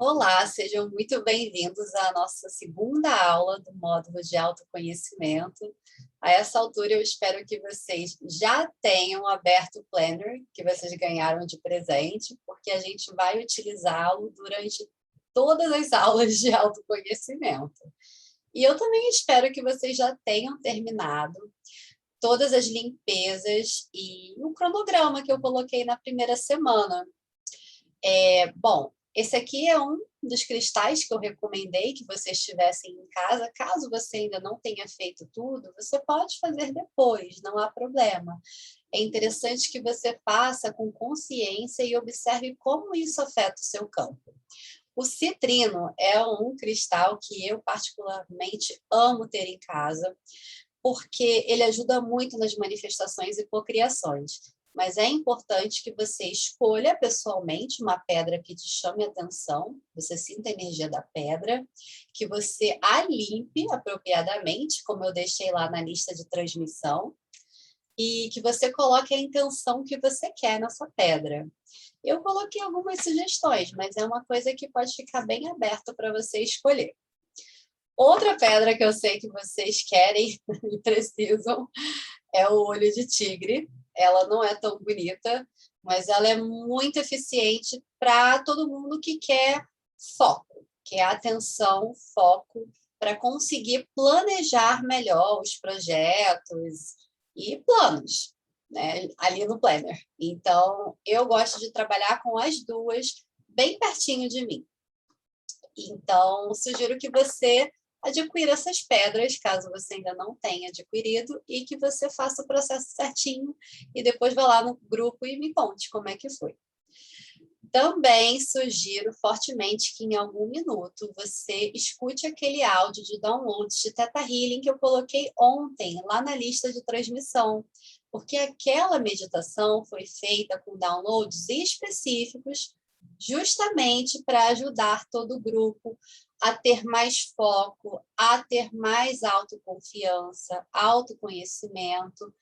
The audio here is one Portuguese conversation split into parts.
Olá, sejam muito bem-vindos à nossa segunda aula do módulo de autoconhecimento. A essa altura, eu espero que vocês já tenham aberto o Planner, que vocês ganharam de presente, porque a gente vai utilizá-lo durante todas as aulas de autoconhecimento. E eu também espero que vocês já tenham terminado todas as limpezas e o cronograma que eu coloquei na primeira semana. Bom, esse aqui é um dos cristais que eu recomendei que vocês tivessem em casa. Caso você ainda não tenha feito tudo, você pode fazer depois, não há problema. É interessante que você faça com consciência e observe como isso afeta o seu campo. O citrino é um cristal que eu particularmente amo ter em casa, porque ele ajuda muito nas manifestações e cocriações. Mas é importante que você escolha pessoalmente uma pedra que te chame a atenção, você sinta a energia da pedra, que você a limpe apropriadamente, como eu deixei lá na lista de transmissão, e que você coloque a intenção que você quer nessa pedra. Eu coloquei algumas sugestões, mas é uma coisa que pode ficar bem aberta para você escolher. Outra pedra que eu sei que vocês querem e precisam é o olho de tigre. Ela não é tão bonita, mas ela é muito eficiente para todo mundo que quer foco, quer atenção, foco, para conseguir planejar melhor os projetos e planos, né, ali no Planner. Então, eu gosto de trabalhar com as duas bem pertinho de mim. Então, sugiro que você adquira essas pedras, caso você ainda não tenha adquirido, e que você faça o processo certinho e depois vá lá no grupo e me conte como é que foi. Também sugiro fortemente que em algum minuto você escute aquele áudio de downloads de Theta Healing que eu coloquei ontem lá na lista de transmissão, porque aquela meditação foi feita com downloads específicos justamente para ajudar todo o grupo a ter mais foco, a ter mais autoconfiança, autoconhecimento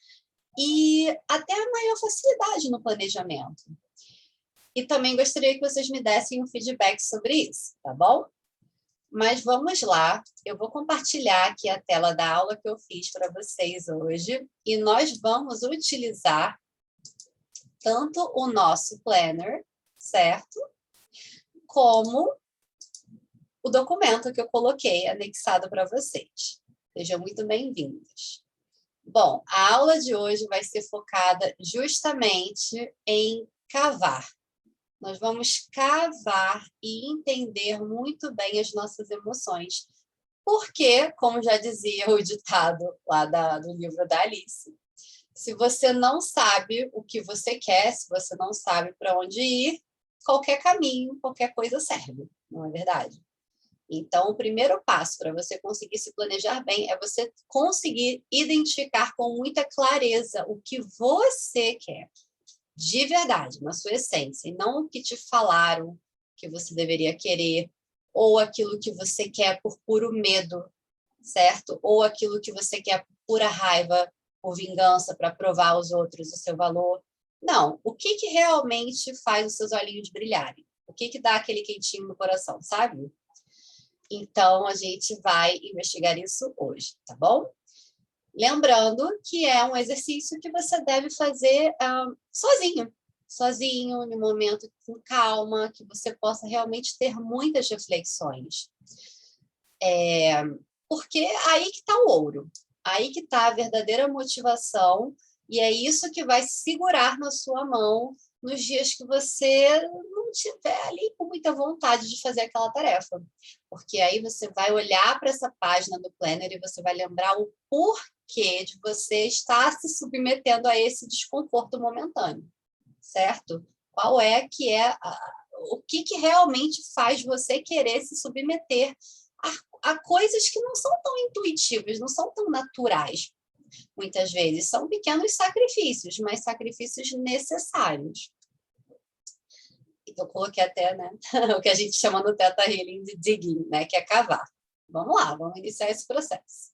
e até a maior facilidade no planejamento. E também gostaria que vocês me dessem um feedback sobre isso, tá bom? Mas vamos lá, eu vou compartilhar aqui a tela da aula que eu fiz para vocês hoje e nós vamos utilizar tanto o nosso planner, certo? Como o documento que eu coloquei anexado para vocês. Sejam muito bem-vindos. Bom, a aula de hoje vai ser focada justamente em cavar. Nós vamos cavar e entender muito bem as nossas emoções. Porque, como já dizia o ditado lá do livro da Alice, se você não sabe o que você quer, se você não sabe para onde ir, qualquer caminho, qualquer coisa serve, não é verdade? Então, o primeiro passo para você conseguir se planejar bem é você conseguir identificar com muita clareza o que você quer, de verdade, na sua essência, e não o que te falaram que você deveria querer, ou aquilo que você quer por puro medo, certo? Ou aquilo que você quer por pura raiva, por vingança, para provar aos outros o seu valor. Não, o que realmente faz os seus olhinhos brilharem? O que dá aquele quentinho no coração, sabe? Então, a gente vai investigar isso hoje, tá bom? Lembrando que é um exercício que você deve fazer sozinho, no momento com calma, que você possa realmente ter muitas reflexões. Porque aí que está o ouro, aí que está a verdadeira motivação, e é isso que vai segurar na sua mão nos dias que você não estiver ali com muita vontade de fazer aquela tarefa. Porque aí você vai olhar para essa página do Planner e você vai lembrar o porquê de você estar se submetendo a esse desconforto momentâneo, certo? Qual é que o que realmente faz você querer se submeter a coisas que não são tão intuitivas, não são tão naturais, muitas vezes. São pequenos sacrifícios, mas sacrifícios necessários. Então, eu coloquei até, né, o que a gente chama no Theta Healing de digging, né, que é cavar. Vamos lá, vamos iniciar esse processo.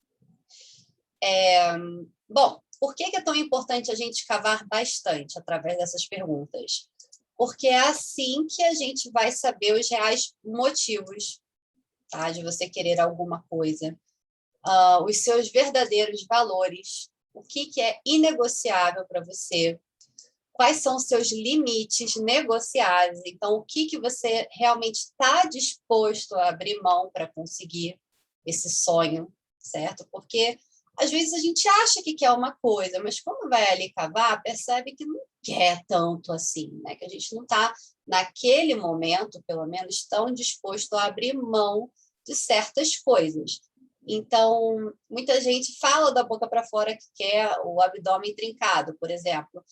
Bom, por que é tão importante a gente cavar bastante através dessas perguntas? porque é assim que a gente vai saber os reais motivos, tá, de você querer alguma coisa, os seus verdadeiros valores, o que é inegociável para você, quais são os seus limites negociáveis, então o que você realmente está disposto a abrir mão para conseguir esse sonho, certo? Porque às vezes a gente acha que quer uma coisa, mas quando vai ali cavar, percebe que não quer tanto assim, né? Que a gente não está, naquele momento, pelo menos, tão disposto a abrir mão de certas coisas. Então, muita gente fala da boca para fora que quer o abdômen trincado, por exemplo.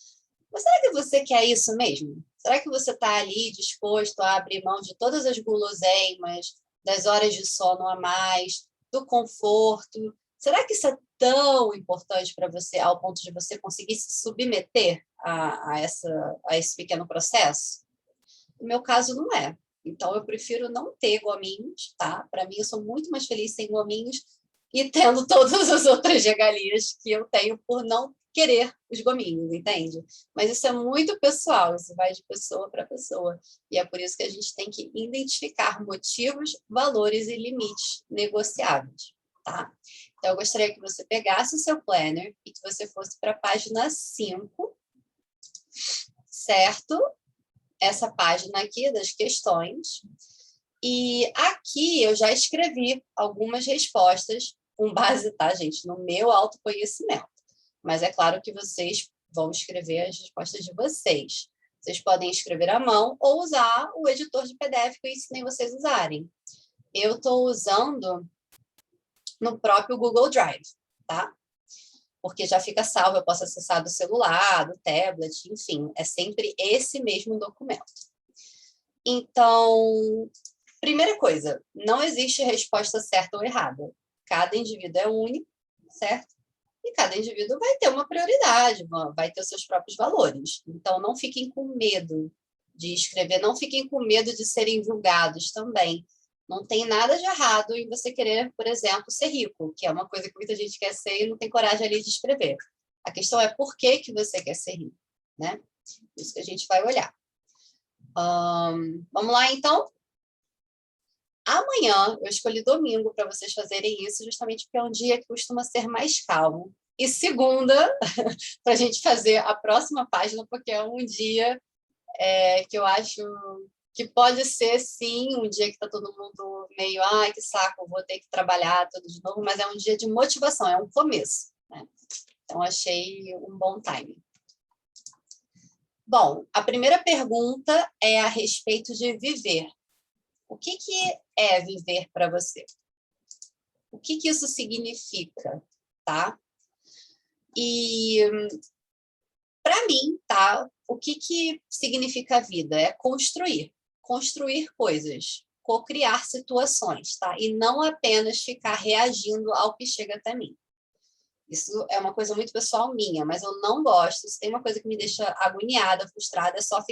Mas será que você quer isso mesmo? Será que você está ali disposto a abrir mão de todas as guloseimas, das horas de sono a mais, do conforto? Será que isso é tão importante para você ao ponto de você conseguir se submeter a esse pequeno processo? No meu caso, não é. Então, eu prefiro não ter gominhos, tá? Para mim, eu sou muito mais feliz sem gominhos e tendo todas as outras regalias que eu tenho por não querer os gominhos, entende? Mas isso é muito pessoal, isso vai de pessoa para pessoa. E é por isso que a gente tem que identificar motivos, valores e limites negociáveis, tá? Então, eu gostaria que você pegasse o seu planner e que você fosse para a página 5, certo? Essa página aqui das questões. E aqui eu já escrevi algumas respostas com base, tá, gente, no meu autoconhecimento. Mas é claro que vocês vão escrever as respostas de vocês. Vocês podem escrever à mão ou usar o editor de PDF que eu ensinei vocês usarem. Eu estou usando no próprio Google Drive, tá? Porque já fica salvo, eu posso acessar do celular, do tablet, enfim, é sempre esse mesmo documento. Então, primeira coisa, não existe resposta certa ou errada. Cada indivíduo é único, certo? E cada indivíduo vai ter uma prioridade, vai ter os seus próprios valores. Então, não fiquem com medo de escrever, não fiquem com medo de serem julgados também. Não tem nada de errado em você querer, por exemplo, ser rico, que é uma coisa que muita gente quer ser e não tem coragem ali de escrever. A questão é por que você quer ser rico, né? Isso que a gente vai olhar. Vamos lá, então? Amanhã, eu escolhi domingo para vocês fazerem isso, justamente porque é um dia que costuma ser mais calmo. E segunda, para a gente fazer a próxima página, porque é um dia que eu acho que pode ser, sim, um dia que está todo mundo meio, ai, que saco, vou ter que trabalhar tudo de novo, mas é um dia de motivação, é um começo, né? Então, achei um bom timing. Bom, a primeira pergunta é a respeito de viver. O que é viver para você? O que isso significa, tá? E, para mim, tá? O que significa a vida? É construir. Construir coisas. Co-criar situações, tá? E não apenas ficar reagindo ao que chega até mim. Isso é uma coisa muito pessoal minha, mas eu não gosto. Se tem uma coisa que me deixa agoniada, frustrada, é só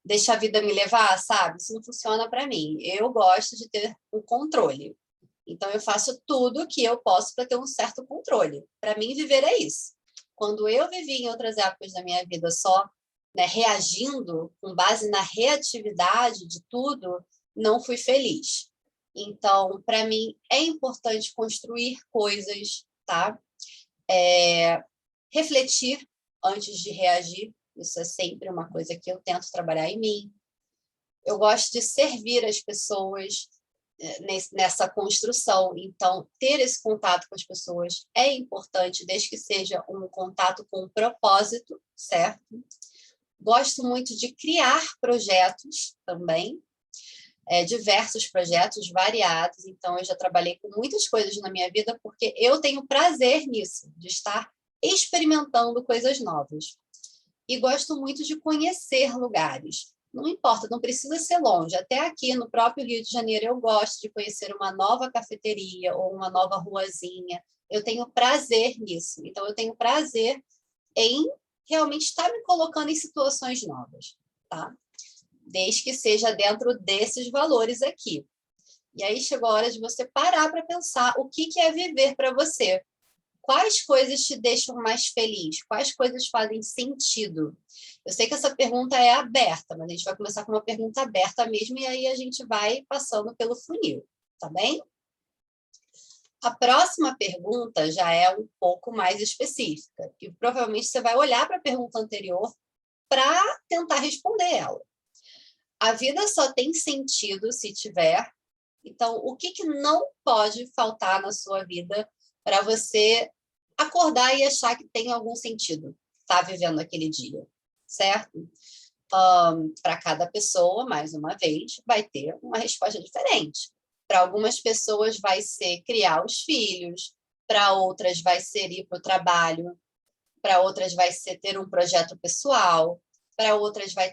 deixar a vida me levar, sabe? Isso não funciona para mim. Eu gosto de ter um controle. Então, eu faço tudo que eu posso para ter um certo controle. Para mim, viver é isso. Quando eu vivi em outras épocas da minha vida só, né, reagindo com base na reatividade de tudo, não fui feliz. Então, para mim, é importante construir coisas, tá? Refletir antes de reagir. Isso é sempre uma coisa que eu tento trabalhar em mim. Eu gosto de servir as pessoas nessa construção. Então, ter esse contato com as pessoas é importante, desde que seja um contato com um propósito, certo? Gosto muito de criar projetos também, diversos projetos variados. Então, eu já trabalhei com muitas coisas na minha vida porque eu tenho prazer nisso, de estar experimentando coisas novas. E gosto muito de conhecer lugares. Não importa, não precisa ser longe. Até aqui no próprio Rio de Janeiro eu gosto de conhecer uma nova cafeteria ou uma nova ruazinha. Eu tenho prazer nisso. Então, eu tenho prazer em realmente estar me colocando em situações novas, tá? Desde que seja dentro desses valores aqui. E aí chegou a hora de você parar para pensar o que é viver para você. Quais coisas te deixam mais feliz? Quais coisas fazem sentido? Eu sei que essa pergunta é aberta, mas a gente vai começar com uma pergunta aberta mesmo, e aí a gente vai passando pelo funil, tá bem? A próxima pergunta já é um pouco mais específica, e provavelmente você vai olhar para a pergunta anterior para tentar responder ela. A vida só tem sentido se tiver. Então, o que não pode faltar na sua vida para você acordar e achar que tem algum sentido estar vivendo aquele dia, certo? Para cada pessoa, mais uma vez, vai ter uma resposta diferente. Para algumas pessoas vai ser criar os filhos, para outras vai ser ir para o trabalho, para outras vai ser ter um projeto pessoal, para outras vai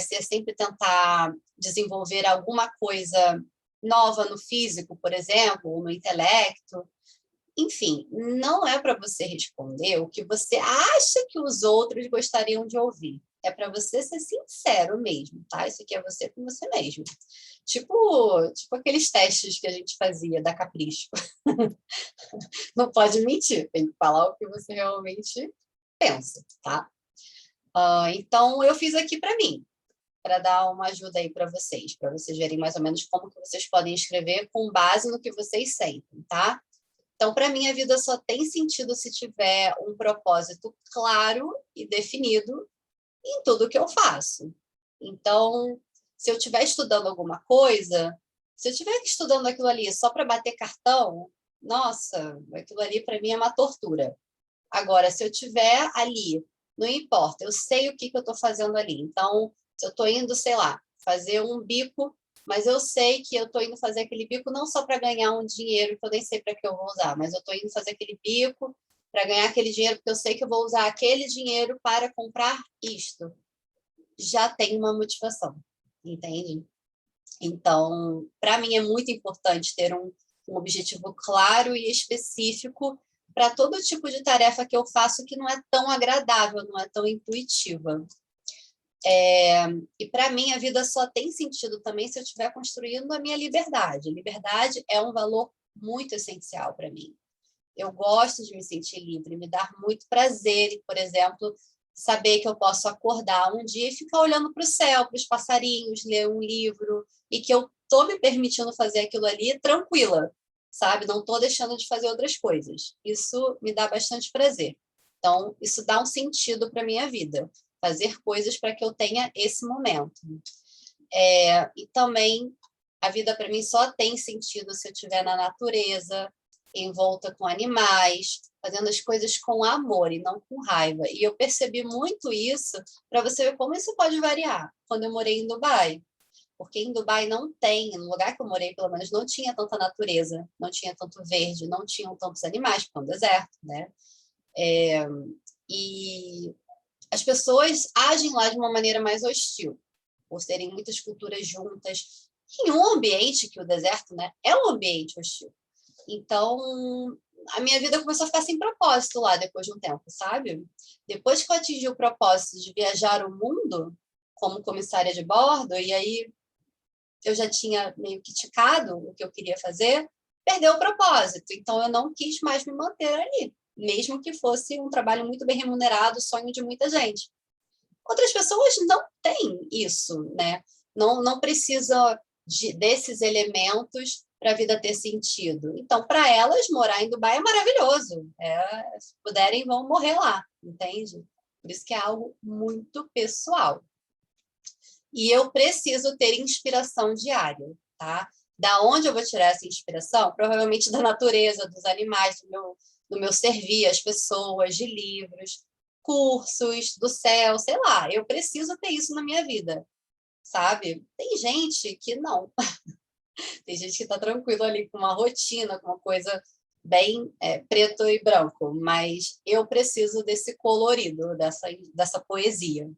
ser sempre tentar desenvolver alguma coisa nova no físico, por exemplo, ou no intelecto. Enfim, não é para você responder o que você acha que os outros gostariam de ouvir. É para você ser sincero mesmo, tá? Isso aqui é você com você mesmo. Tipo aqueles testes que a gente fazia da Capricho. Não pode mentir, tem que falar o que você realmente pensa, tá? Então, eu fiz aqui para mim, para dar uma ajuda aí para vocês verem mais ou menos como que vocês podem escrever com base no que vocês sentem, tá? Então, para mim, a vida só tem sentido se tiver um propósito claro e definido em tudo que eu faço. Então, se eu estiver estudando alguma coisa, se eu estiver estudando aquilo ali só para bater cartão, nossa, aquilo ali para mim é uma tortura. Agora, se eu estiver ali, não importa, eu sei o que eu estou fazendo ali. Então, se eu estou indo, sei lá, fazer um bico, mas eu sei que eu estou indo fazer aquele bico não só para ganhar um dinheiro, que eu nem sei para que eu vou usar, mas eu estou indo fazer aquele bico para ganhar aquele dinheiro, porque eu sei que eu vou usar aquele dinheiro para comprar isto. Já tem uma motivação, entende? Então, para mim é muito importante ter um objetivo claro e específico para todo tipo de tarefa que eu faço que não é tão agradável, não é tão intuitiva. E para mim a vida só tem sentido também se eu estiver construindo a minha liberdade. Liberdade é um valor muito essencial para mim. Eu gosto de me sentir livre, me dá muito prazer, por exemplo, saber que eu posso acordar um dia e ficar olhando para o céu, para os passarinhos, ler um livro, e que eu estou me permitindo fazer aquilo ali tranquila, sabe? Não estou deixando de fazer outras coisas. Isso me dá bastante prazer. Então, isso dá um sentido para a minha vida, fazer coisas para que eu tenha esse momento. E também, a vida para mim só tem sentido se eu estiver na natureza, envolta com animais, fazendo as coisas com amor e não com raiva. E eu percebi muito isso, para você ver como isso pode variar, quando eu morei em Dubai. Porque em Dubai não tem, no lugar que eu morei, pelo menos, não tinha tanta natureza, não tinha tanto verde, não tinham tantos animais, porque é um deserto, né? E as pessoas agem lá de uma maneira mais hostil, por serem muitas culturas juntas, em um ambiente que o deserto, né, é um ambiente hostil. Então, a minha vida começou a ficar sem propósito lá depois de um tempo, sabe? Depois que eu atingi o propósito de viajar o mundo como comissária de bordo, e aí eu já tinha meio que ticado o que eu queria fazer, perdeu o propósito. Então, eu não quis mais me manter ali, mesmo que fosse um trabalho muito bem remunerado, sonho de muita gente. Outras pessoas não têm isso, né? Não precisa desses elementos para a vida ter sentido. Então, para elas, morar em Dubai é maravilhoso. Se puderem, vão morrer lá, entende? Por isso que é algo muito pessoal. E eu preciso ter inspiração diária, tá? Da onde eu vou tirar essa inspiração? Provavelmente da natureza, dos animais, do meu servir às pessoas, de livros, cursos, do céu, sei lá. Eu preciso ter isso na minha vida, sabe? Tem gente que não. Tem gente que está tranquilo ali com uma rotina, com uma coisa bem preto e branco, mas eu preciso desse colorido, dessa poesia.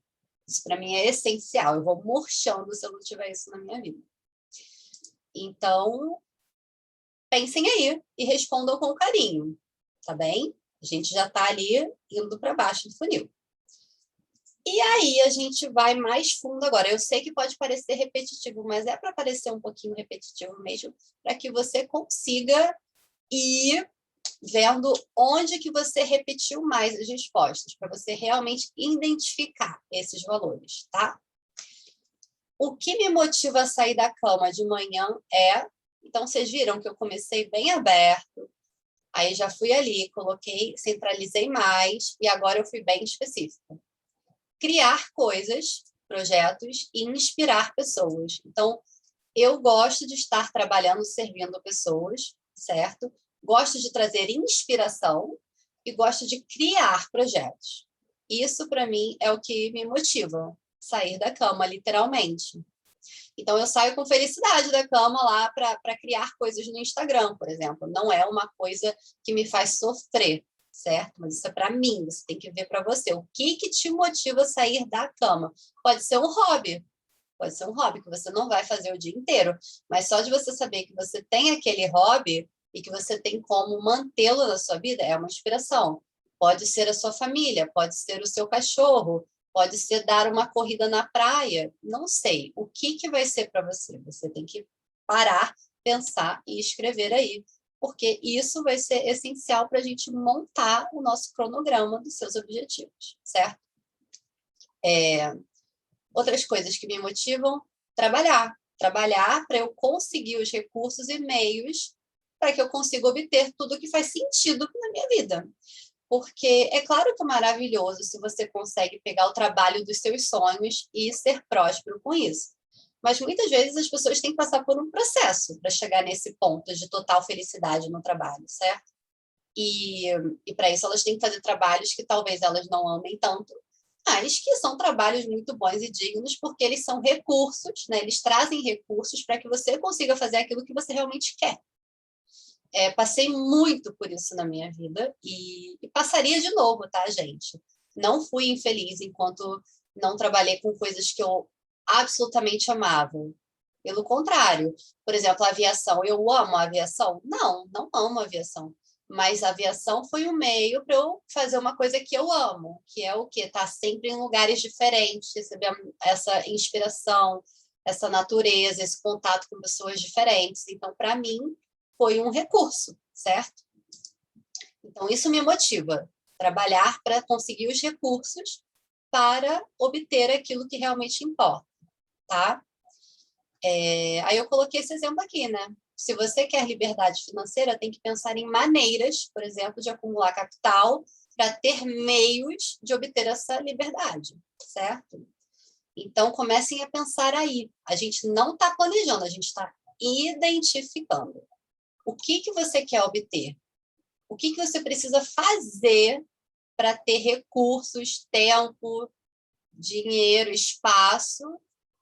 Isso para mim é essencial. Eu vou murchando se eu não tiver isso na minha vida. Então, pensem aí e respondam com carinho, tá bem? A gente já está ali indo para baixo do funil. E aí a gente vai mais fundo agora. Eu sei que pode parecer repetitivo, mas é para parecer um pouquinho repetitivo mesmo, para que você consiga ir vendo onde que você repetiu mais as respostas, para você realmente identificar esses valores, tá? O que me motiva a sair da cama de manhã é... Então, vocês viram que eu comecei bem aberto, aí já fui ali, coloquei, centralizei mais, e agora eu fui bem específica. Criar coisas, projetos e inspirar pessoas. Então, eu gosto de estar trabalhando, servindo pessoas, certo? Gosto de trazer inspiração e gosto de criar projetos. Isso, para mim, é o que me motiva, sair da cama, literalmente. Então, eu saio com felicidade da cama lá para criar coisas no Instagram, por exemplo. Não é uma coisa que me faz sofrer, certo? Mas isso é para mim, você tem que ver para você. O que te motiva a sair da cama? Pode ser um hobby. Pode ser um hobby que você não vai fazer o dia inteiro, mas só de você saber que você tem aquele hobby e que você tem como mantê-lo na sua vida é uma inspiração. Pode ser a sua família, pode ser o seu cachorro, pode ser dar uma corrida na praia, não sei. O que vai ser para você? Você tem que parar, pensar e escrever aí, porque isso vai ser essencial para a gente montar o nosso cronograma dos seus objetivos, certo? Outras coisas que me motivam, trabalhar. Trabalhar para eu conseguir os recursos e meios para que eu consiga obter tudo que faz sentido na minha vida. Porque é claro que é maravilhoso se você consegue pegar o trabalho dos seus sonhos e ser próspero com isso. Mas muitas vezes as pessoas têm que passar por um processo para chegar nesse ponto de total felicidade no trabalho, certo? E para isso elas têm que fazer trabalhos que talvez elas não amem tanto, mas que são trabalhos muito bons e dignos, porque eles são recursos, né? Eles trazem recursos para que você consiga fazer aquilo que você realmente quer. Passei muito por isso na minha vida e passaria de novo, tá, gente? Não fui infeliz enquanto não trabalhei com coisas que eu absolutamente amava. Pelo contrário, por exemplo, a aviação. Eu amo a aviação? Não, não amo a aviação. Mas a aviação foi um meio para eu fazer uma coisa que eu amo, que é o quê? Estar sempre em lugares diferentes, receber essa inspiração, essa natureza, esse contato com pessoas diferentes. Então, para mim, foi um recurso, certo? Então, isso me motiva, trabalhar para conseguir os recursos para obter aquilo que realmente importa, tá? Aí eu coloquei esse exemplo aqui, né? Se você quer liberdade financeira, tem que pensar em maneiras, por exemplo, de acumular capital para ter meios de obter essa liberdade, certo? Então, comecem a pensar aí. A gente não está planejando, a gente está identificando. O que você quer obter? O que você precisa fazer para ter recursos, tempo, dinheiro, espaço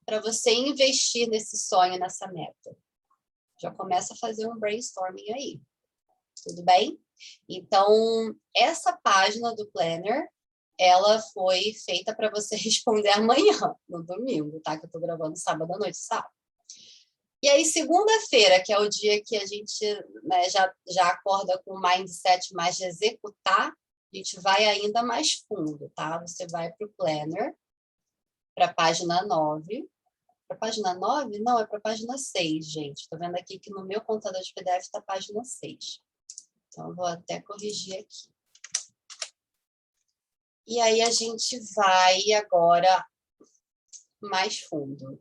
para você investir nesse sonho, nessa meta? Já começa a fazer um brainstorming aí. Tudo bem? Então, essa página do Planner, ela foi feita para você responder amanhã, no domingo, tá? Que eu estou gravando sábado à noite, sábado. E aí, segunda-feira, que é o dia que a gente, né, já acorda com o mindset mais de executar, a gente vai ainda mais fundo, tá? Você vai para o Planner, para a página 9. Para a página 9? Não, é para a página 6, gente. Estou vendo aqui que no meu computador de PDF está a página 6. Então, eu vou até corrigir aqui. E aí, a gente vai agora mais fundo.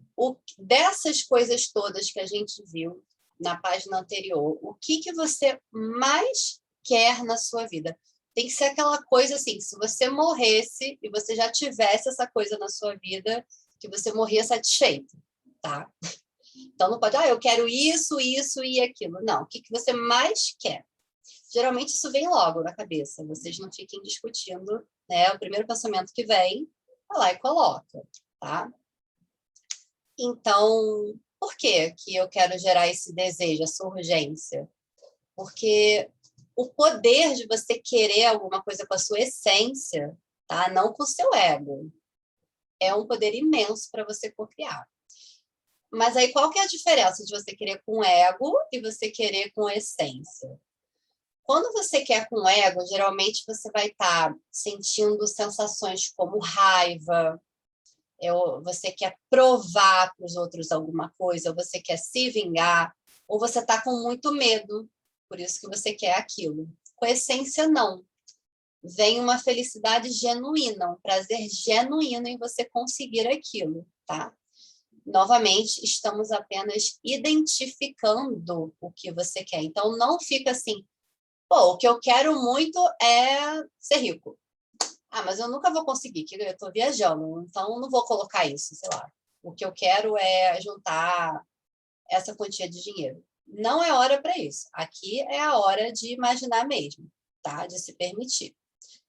Dessas coisas todas que a gente viu na página anterior, o que você mais quer na sua vida? Tem que ser aquela coisa assim, se você morresse e você já tivesse essa coisa na sua vida, que você morria satisfeito, tá? Então, não pode, eu quero isso, isso e aquilo. Não, o que você mais quer? Geralmente, isso vem logo na cabeça. Vocês não fiquem discutindo, né? O primeiro pensamento que vem, vai lá e coloca, tá? Então, por que eu quero gerar esse desejo, essa urgência? Porque o poder de você querer alguma coisa com a sua essência, tá? Não com o seu ego, é um poder imenso para você cocriar. Mas aí qual que é a diferença de você querer com ego e você querer com essência? Quando você quer com ego, geralmente você vai estar sentindo sensações como raiva, você quer provar para os outros alguma coisa, ou você quer se vingar, ou você está com muito medo, por isso que você quer aquilo. com essência não. Vem uma felicidade genuína, um prazer genuíno em você conseguir aquilo, tá? Novamente, estamos apenas identificando o que você quer. Então, não fica assim, pô, o que eu quero muito é ser rico. Ah, mas eu nunca vou conseguir, que eu estou viajando, então eu não vou colocar isso, sei lá. O que eu quero é juntar essa quantia de dinheiro. Não é hora para isso. Aqui é a hora de imaginar mesmo, tá? De se permitir.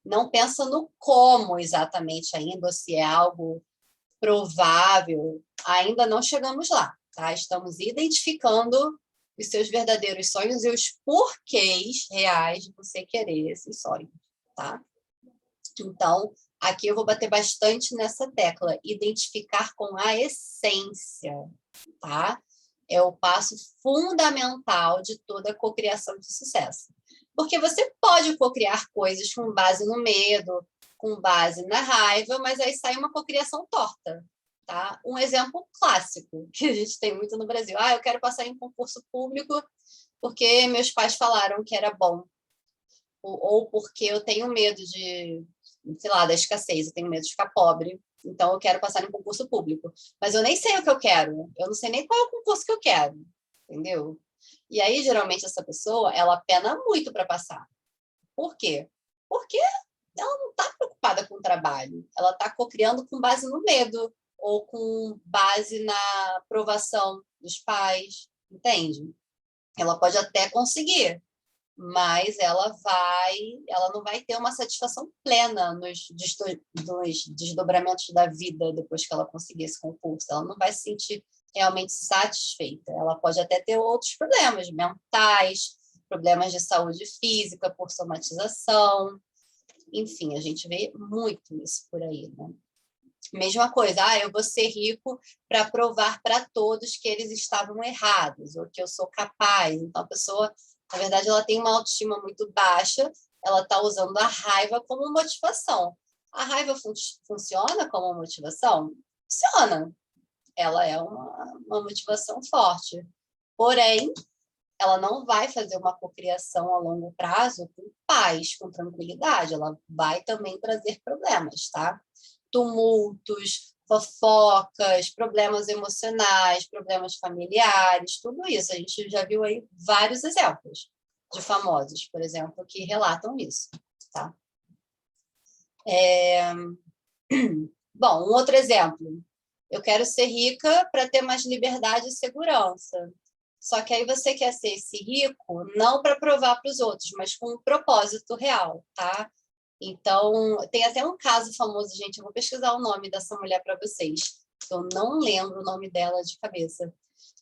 Não pensa no como exatamente ainda, ou se é algo provável. Ainda não chegamos lá, tá? Estamos identificando os seus verdadeiros sonhos e os porquês reais de você querer esses sonhos, tá? Então, aqui eu vou bater bastante nessa tecla, identificar com a essência, tá? É o passo fundamental de toda a cocriação de sucesso. Porque você pode cocriar coisas com base no medo, com base na raiva, mas aí sai uma cocriação torta, tá? Um exemplo clássico que a gente tem muito no Brasil. Ah, eu quero passar em concurso público porque meus pais falaram que era bom. Ou porque eu tenho medo de, sei lá, da escassez, eu tenho medo de ficar pobre, então eu quero passar em concurso público. Mas eu nem sei o que eu quero, eu não sei nem qual é o concurso que eu quero, entendeu? E aí, geralmente, essa pessoa, ela pena muito para passar. Por quê? Porque ela não está preocupada com o trabalho, ela está cocriando com base no medo, ou com base na aprovação dos pais, entende? Ela pode até conseguir, mas ela não vai ter uma satisfação plena nos desdobramentos da vida depois que ela conseguir esse concurso. Ela não vai se sentir realmente satisfeita. Ela pode até ter outros problemas mentais, problemas de saúde física por somatização. Enfim, a gente vê muito isso por aí, né? Mesma coisa, eu vou ser rico para provar para todos que eles estavam errados, ou que eu sou capaz. Então, a pessoa, na verdade, ela tem uma autoestima muito baixa, ela está usando a raiva como motivação. A raiva funciona como motivação? Funciona. Ela é uma motivação forte. Porém, ela não vai fazer uma cocriação a longo prazo com paz, com tranquilidade. Ela vai também trazer problemas, tá? Tumultos, fofocas, problemas emocionais, problemas familiares, tudo isso. A gente já viu aí vários exemplos de famosos, por exemplo, que relatam isso, tá? Bom, um outro exemplo. Eu quero ser rica para ter mais liberdade e segurança. Só que aí você quer ser esse rico não para provar para os outros, mas com um propósito real, tá? Então, tem até um caso famoso, gente, eu vou pesquisar o nome dessa mulher para vocês. Eu não lembro o nome dela de cabeça,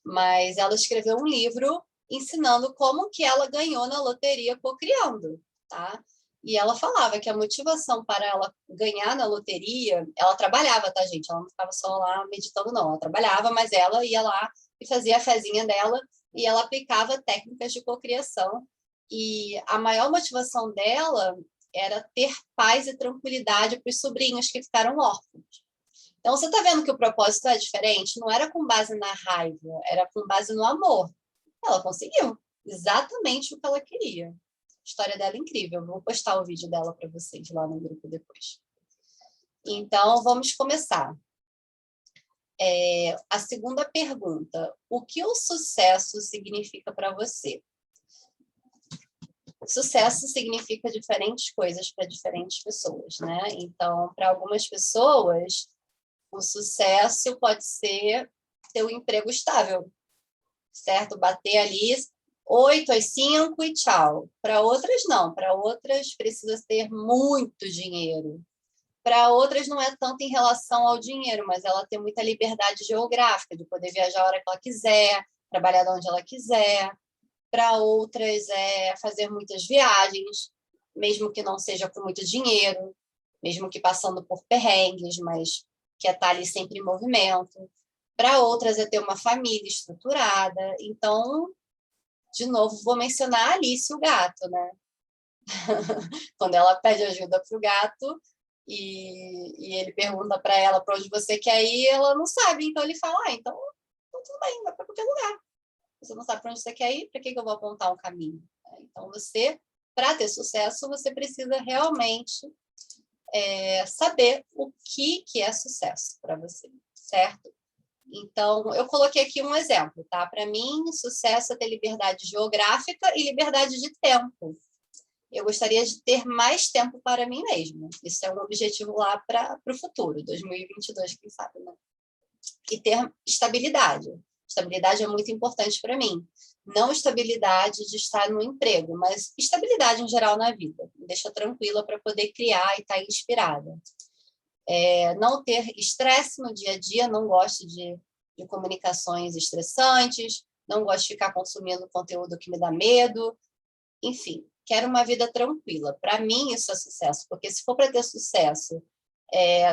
mas ela escreveu um livro ensinando como que ela ganhou na loteria cocriando, tá? E ela falava que a motivação para ela ganhar na loteria, ela trabalhava, tá, gente? Ela não ficava só lá meditando, não. Ela trabalhava, mas ela ia lá e fazia a fezinha dela e ela aplicava técnicas de cocriação. E a maior motivação dela era ter paz e tranquilidade para os sobrinhos que ficaram órfãos. Então, você está vendo que o propósito é diferente? Não era com base na raiva, era com base no amor. Ela conseguiu exatamente o que ela queria. A história dela é incrível. Vou postar o vídeo dela para vocês lá no grupo depois. Então, vamos começar. A segunda pergunta. O que o sucesso significa para você? Sucesso significa diferentes coisas para diferentes pessoas, né? Então, para algumas pessoas, o sucesso pode ser ter um emprego estável, certo? Bater ali 8 às 5 e tchau. Para outras, não. Para outras, precisa ter muito dinheiro. Para outras, não é tanto em relação ao dinheiro, mas ela tem muita liberdade geográfica, de poder viajar a hora que ela quiser, trabalhar de onde ela quiser. Para outras, é fazer muitas viagens, mesmo que não seja com muito dinheiro, mesmo que passando por perrengues, mas que é estar ali sempre em movimento. Para outras, é ter uma família estruturada. Então, de novo, vou mencionar a Alice, o gato, né? Quando ela pede ajuda para o gato e ele pergunta para ela para onde você quer ir, ela não sabe. Então, ele fala, então tudo bem, vai para qualquer lugar. Você não sabe para onde você quer ir, para que eu vou apontar um caminho? Então, você para ter sucesso, você precisa realmente saber o que é sucesso para você, certo? Então, eu coloquei aqui um exemplo, tá? Para mim, sucesso é ter liberdade geográfica e liberdade de tempo. Eu gostaria de ter mais tempo para mim mesma. Isso é um objetivo lá para o futuro, 2022, quem sabe, né? E ter estabilidade. Estabilidade é muito importante para mim. Não estabilidade de estar no emprego, mas estabilidade em geral na vida. Me deixa tranquila para poder criar e estar inspirada. Não ter estresse no dia a dia, não gosto de comunicações estressantes, não gosto de ficar consumindo conteúdo que me dá medo. Enfim, quero uma vida tranquila. Para mim, isso é sucesso, porque se for para ter sucesso,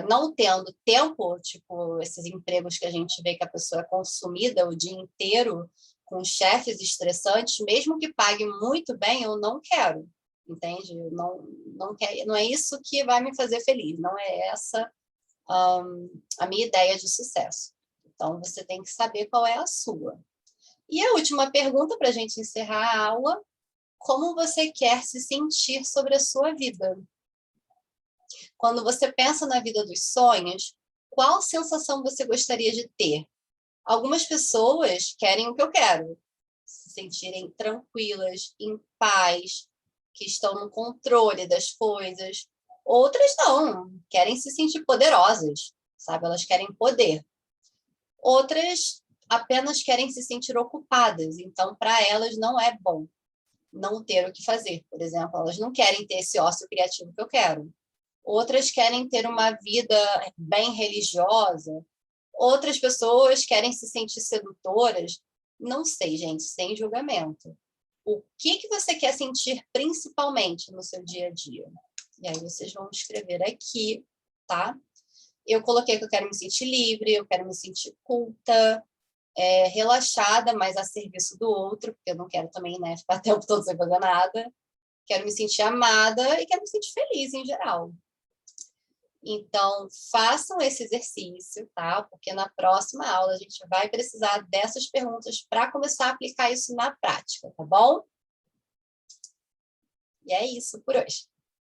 não tendo tempo, tipo esses empregos que a gente vê que a pessoa é consumida o dia inteiro, com chefes estressantes, mesmo que pague muito bem, eu não quero, entende? Não é isso que vai me fazer feliz, não é essa a minha ideia de sucesso. Então, você tem que saber qual é a sua. E a última pergunta, para a gente encerrar a aula: como você quer se sentir sobre a sua vida? Quando você pensa na vida dos sonhos, qual sensação você gostaria de ter? Algumas pessoas querem o que eu quero, se sentirem tranquilas, em paz, que estão no controle das coisas. Outras não, querem se sentir poderosas, sabe? Elas querem poder. Outras apenas querem se sentir ocupadas, então para elas não é bom não ter o que fazer. Por exemplo, elas não querem ter esse ócio criativo que eu quero. Outras querem ter uma vida bem religiosa. Outras pessoas querem se sentir sedutoras. Não sei, gente, sem julgamento. O que você quer sentir principalmente no seu dia a dia? E aí vocês vão escrever aqui, tá? Eu coloquei que eu quero me sentir livre, eu quero me sentir culta, relaxada, mas a serviço do outro, porque eu não quero também, né, ficar o tempo todo sem fazer nada. Quero me sentir amada e quero me sentir feliz em geral. Então, façam esse exercício, tá? Porque na próxima aula a gente vai precisar dessas perguntas para começar a aplicar isso na prática, tá bom? E é isso por hoje.